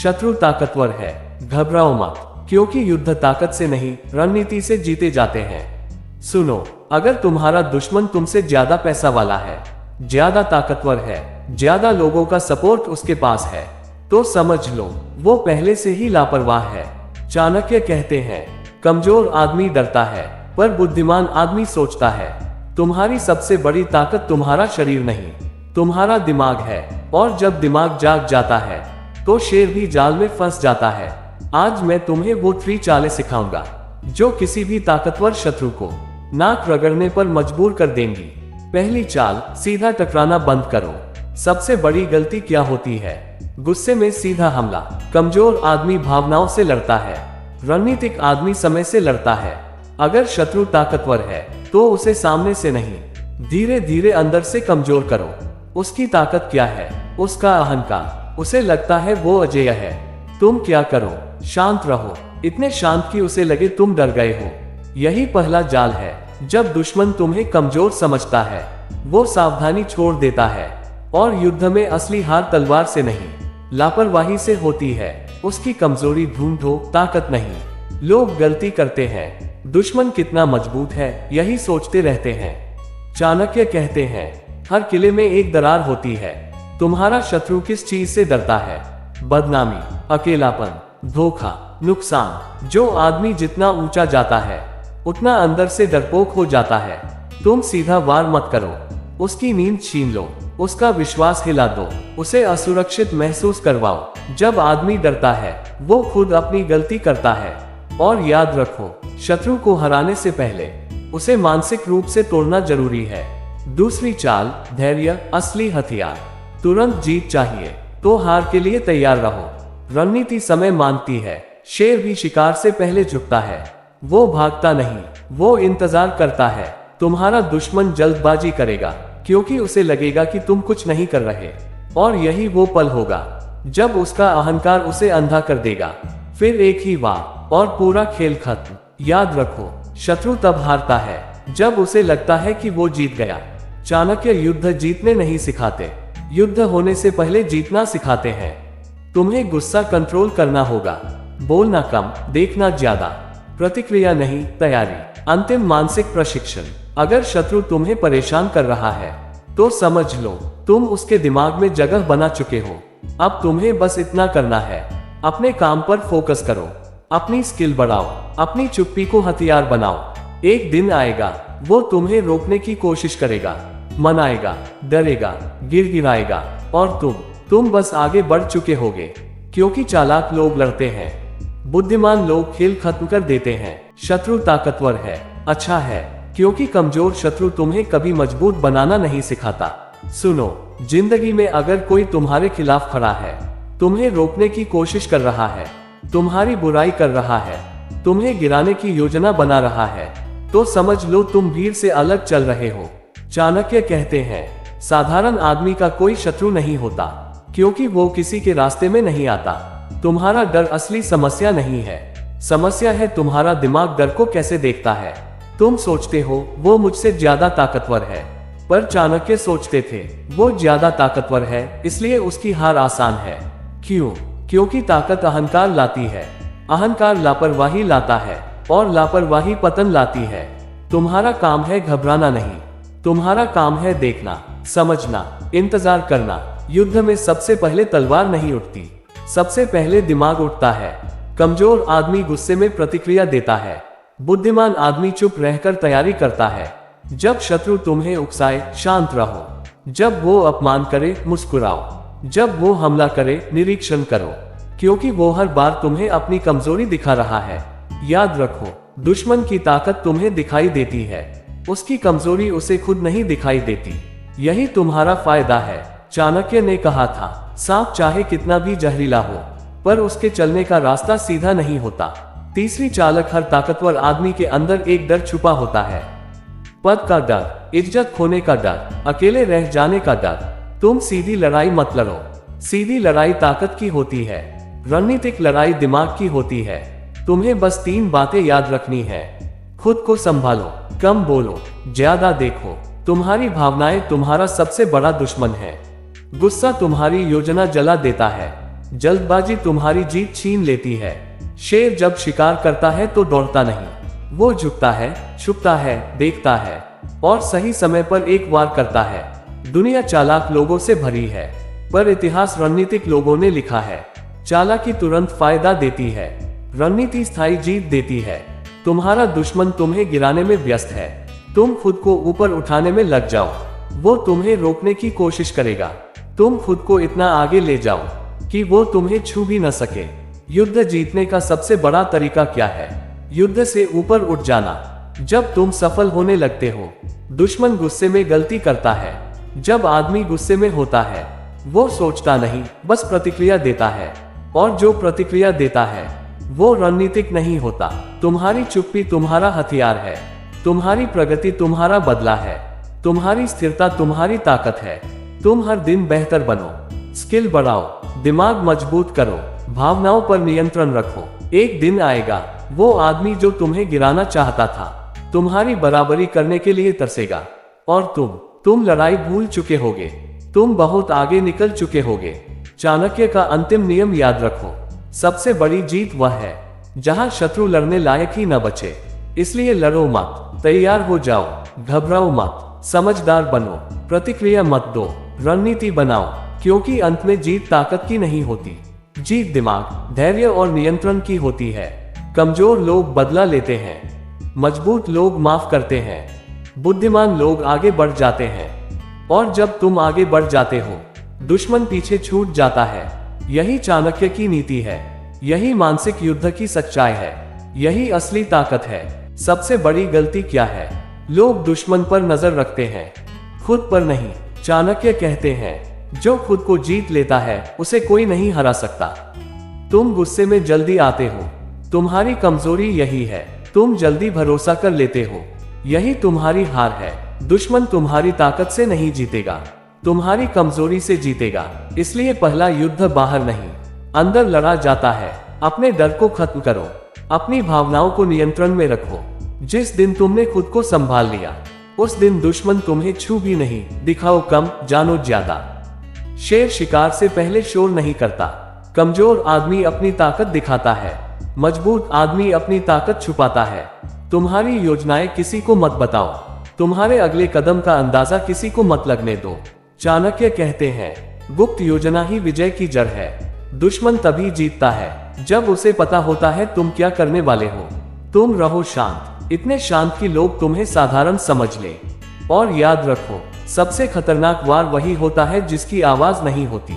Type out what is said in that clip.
शत्रु ताकतवर है, घबराओ मत, क्योंकि युद्ध ताकत से नहीं रणनीति से जीते जाते हैं। सुनो, अगर तुम्हारा दुश्मन तुमसे ज्यादा पैसा वाला है, ज्यादा ताकतवर है, ज्यादा लोगों का सपोर्ट उसके पास है, तो समझ लो वो पहले से ही लापरवाह है। चाणक्य कहते हैं, कमजोर आदमी डरता है पर बुद्धिमान आदमी सोचता है। तुम्हारी सबसे बड़ी ताकत तुम्हारा शरीर नहीं, तुम्हारा दिमाग है, और जब दिमाग जाग जाता है तो शेर भी जाल में फंस जाता है। आज मैं तुम्हें वो 3 चालें सिखाऊंगा जो किसी भी ताकतवर शत्रु को नाक रगड़ने पर मजबूर कर देंगी। पहली चाल, सीधा टकराना बंद करो। सबसे बड़ी गलती क्या होती है? गुस्से में सीधा हमला। कमजोर आदमी भावनाओं से लड़ता है, रणनीतिक आदमी समय से लड़ता है। अगर शत्रु ताकतवर है तो उसे सामने से नहीं, धीरे धीरे अंदर से कमजोर करो। उसकी ताकत क्या है? उसका अहंकार। उसे लगता है वो अजेय है। तुम क्या करो? शांत रहो, इतने शांत कि उसे लगे तुम डर गए हो। यही पहला जाल है। जब दुश्मन तुम्हें कमजोर समझता है, वो सावधानी छोड़ देता है, और युद्ध में असली हार तलवार से नहीं, लापरवाही से होती है। उसकी कमजोरी ढूंढो, ताकत नहीं। लोग गलती करते हैं, दुश्मन कितना मजबूत है यही सोचते रहते हैं। चाणक्य कहते हैं, हर किले में एक दरार होती है। तुम्हारा शत्रु किस चीज से डरता है? बदनामी, अकेलापन, धोखा, नुकसान। जो आदमी जितना ऊंचा जाता है उतना अंदर से डरपोक हो जाता है। तुम सीधा वार मत करो, उसकी नींद छीन लो, उसका विश्वास हिला दो, उसे असुरक्षित महसूस करवाओ। जब आदमी डरता है वो खुद अपनी गलती करता है। और याद रखो, शत्रु को हराने से पहले उसे मानसिक रूप से तोड़ना जरूरी है। दूसरी चाल, धैर्य, असली हथियार। तुरंत जीत चाहिए तो हार के लिए तैयार रहो। रणनीति समय मांगती है। शेर भी शिकार से पहले झुकता है। वो भागता नहीं, वो इंतजार करता है। तुम्हारा दुश्मन जल्दबाजी करेगा क्योंकि उसे लगेगा कि तुम कुछ नहीं कर रहे, और यही वो पल होगा जब उसका अहंकार उसे अंधा कर देगा। फिर एक ही वार और पूरा खेल खत्म। याद रखो, शत्रु तब हारता है जब उसे लगता है कि वो जीत गया। चाणक्य युद्ध जीतने नहीं सिखाते, युद्ध होने से पहले जीतना सिखाते हैं। तुम्हें गुस्सा कंट्रोल करना होगा, बोलना कम, देखना ज्यादा, प्रतिक्रिया नहीं, तैयारी। अंतिम मानसिक प्रशिक्षण। अगर शत्रु तुम्हें परेशान कर रहा है तो समझ लो तुम उसके दिमाग में जगह बना चुके हो। अब तुम्हें बस इतना करना है, अपने काम पर फोकस करो, अपनी स्किल बढ़ाओ, अपनी चुप्पी को हथियार बनाओ। एक दिन आएगा वो तुम्हें रोकने की कोशिश करेगा, मनाएगा, डरेगा, गिड़गिड़ाएगा, और तुम बस आगे बढ़ चुके होगे। क्योंकि चालाक लोग लड़ते हैं, बुद्धिमान लोग खेल खत्म कर देते हैं। शत्रु ताकतवर है, अच्छा है, क्योंकि कमजोर शत्रु तुम्हें कभी मजबूत बनाना नहीं सिखाता। सुनो, जिंदगी में अगर कोई तुम्हारे खिलाफ खड़ा है, तुम्हें रोकने की कोशिश कर रहा है, तुम्हारी बुराई कर रहा है, तुम्हें गिराने की योजना बना रहा है, तो समझ लो तुम भीड़ से अलग चल रहे हो। चाणक्य कहते हैं, साधारण आदमी का कोई शत्रु नहीं होता, क्योंकि वो किसी के रास्ते में नहीं आता। तुम्हारा डर असली समस्या नहीं है, समस्या है तुम्हारा दिमाग डर को कैसे देखता है। तुम सोचते हो वो मुझसे ज्यादा ताकतवर है, पर चाणक्य सोचते थे वो ज्यादा ताकतवर है, इसलिए उसकी हार आसान है। क्यों? क्योंकि ताकत अहंकार लाती है, अहंकार लापरवाही लाता है, और लापरवाही पतन लाती है। तुम्हारा काम है घबराना नहीं, तुम्हारा काम है देखना, समझना, इंतजार करना। युद्ध में सबसे पहले तलवार नहीं उठती, सबसे पहले दिमाग उठता है। कमजोर आदमी गुस्से में प्रतिक्रिया देता है, बुद्धिमान आदमी चुप रहकर तैयारी करता है। जब शत्रु तुम्हें उकसाए, शांत रहो। जब वो अपमान करे, मुस्कुराओ। जब वो हमला करे, निरीक्षण करो, क्योंकि वो हर बार तुम्हें अपनी कमजोरी दिखा रहा है। याद रखो, दुश्मन की ताकत तुम्हें दिखाई देती है, उसकी कमजोरी उसे खुद नहीं दिखाई देती। यही तुम्हारा फायदा है। चाणक्य ने कहा था, सांप चाहे कितना भी जहरीला हो, पर उसके चलने का रास्ता सीधा नहीं होता। तीसरी चालक, हर ताकतवर आदमी के अंदर एक डर छुपा होता है। पद का डर, इज्जत खोने का डर, अकेले रह जाने का डर। तुम सीधी लड़ाई मत लड़ो, सीधी लड़ाई ताकत की होती है, रणनीतिक लड़ाई दिमाग की होती है। तुम्हें बस 3 बातें याद रखनी है। खुद को संभालो, कम बोलो, ज्यादा देखो। तुम्हारी भावनाएं तुम्हारा सबसे बड़ा दुश्मन है। गुस्सा तुम्हारी योजना जला देता है, जल्दबाजी तुम्हारी जीत छीन लेती है। शेर जब शिकार करता है तो दौड़ता नहीं, वो झुकता है, छुपता है, देखता है और सही समय पर एक वार करता है। दुनिया चालाक लोगों से भरी है, पर इतिहास रणनीतिक लोगों ने लिखा है। चालाकी तुरंत फायदा देती है, रणनीति स्थायी जीत देती है। तुम्हारा दुश्मन तुम्हें गिराने में व्यस्त है, तुम खुद को ऊपर उठाने में लग जाओ, वो तुम्हें रोकने की कोशिश करेगा। तुम खुद को इतना आगे ले जाओ कि वो तुम्हें छू भी न सके। युद्ध जीतने का सबसे बड़ा तरीका क्या है? युद्ध से ऊपर उठ जाना। जब तुम सफल होने लगते हो, दुश्मन गुस्से में गलती करता है। जब आदमी गुस्से में होता है, वो सोचता नहीं, बस प्रतिक्रिया देता है, और जो प्रतिक्रिया देता है वो रणनीतिक नहीं होता। तुम्हारी चुप्पी तुम्हारा हथियार है, तुम्हारी प्रगति तुम्हारा बदला है, तुम्हारी स्थिरता तुम्हारी ताकत है। तुम हर दिन बेहतर बनो, स्किल बढ़ाओ, दिमाग मजबूत करो, भावनाओं पर नियंत्रण रखो। एक दिन आएगा, वो आदमी जो तुम्हें गिराना चाहता था, तुम्हारी बराबरी करने के लिए तरसेगा, और तुम लड़ाई भूल चुके होगे, तुम बहुत आगे निकल चुके होगे। चाणक्य का अंतिम नियम याद रखो, सबसे बड़ी जीत वह है जहां शत्रु लड़ने लायक ही न बचे। इसलिए लड़ो मत, तैयार हो जाओ, घबराओ मत, समझदार बनो, प्रतिक्रिया मत दो, रणनीति बनाओ, क्योंकि अंत में जीत ताकत की नहीं होती, जीत दिमाग, धैर्य और नियंत्रण की होती है। कमजोर लोग बदला लेते हैं, मजबूत लोग माफ करते हैं, बुद्धिमान लोग आगे बढ़ जाते हैं, और जब तुम आगे बढ़ जाते हो, दुश्मन पीछे छूट जाता है। यही चाणक्य की नीति है, यही मानसिक युद्ध की सच्चाई है, यही असली ताकत है। सबसे बड़ी गलती क्या है? लोग दुश्मन पर नजर रखते हैं, खुद पर नहीं। चाणक्य कहते हैं, जो खुद को जीत लेता है उसे कोई नहीं हरा सकता। तुम गुस्से में जल्दी आते हो, तुम्हारी कमजोरी यही है, तुम जल्दी भरोसा कर लेते हो, यही तुम्हारी हार है। दुश्मन तुम्हारी ताकत से नहीं जीतेगा, तुम्हारी कमजोरी से जीतेगा। इसलिए पहला युद्ध बाहर नहीं, अंदर लड़ा जाता है। अपने डर को खत्म करो, अपनी भावनाओं को नियंत्रण में रखो। जिस दिन तुमने खुद को संभाल लिया, उस दिन दुश्मन तुम्हें छू भी नहीं। दिखाओ कम, जानो ज्यादा। शेर शिकार से पहले शोर नहीं करता, कमजोर आदमी अपनी ताकत दिखाता है, मजबूत आदमी अपनी ताकत छुपाता है। तुम्हारी योजनाएं किसी को मत बताओ, तुम्हारे अगले कदम का अंदाजा किसी को मत लगने दो। चाणक्य कहते हैं, गुप्त योजना ही विजय की जड़ है। दुश्मन तभी जीतता है जब उसे पता होता है तुम क्या करने वाले हो। तुम रहो शांत, इतने शांत कि लोग तुम्हें साधारण समझ ले। और याद रखो, सबसे खतरनाक वार वही होता है जिसकी आवाज नहीं होती।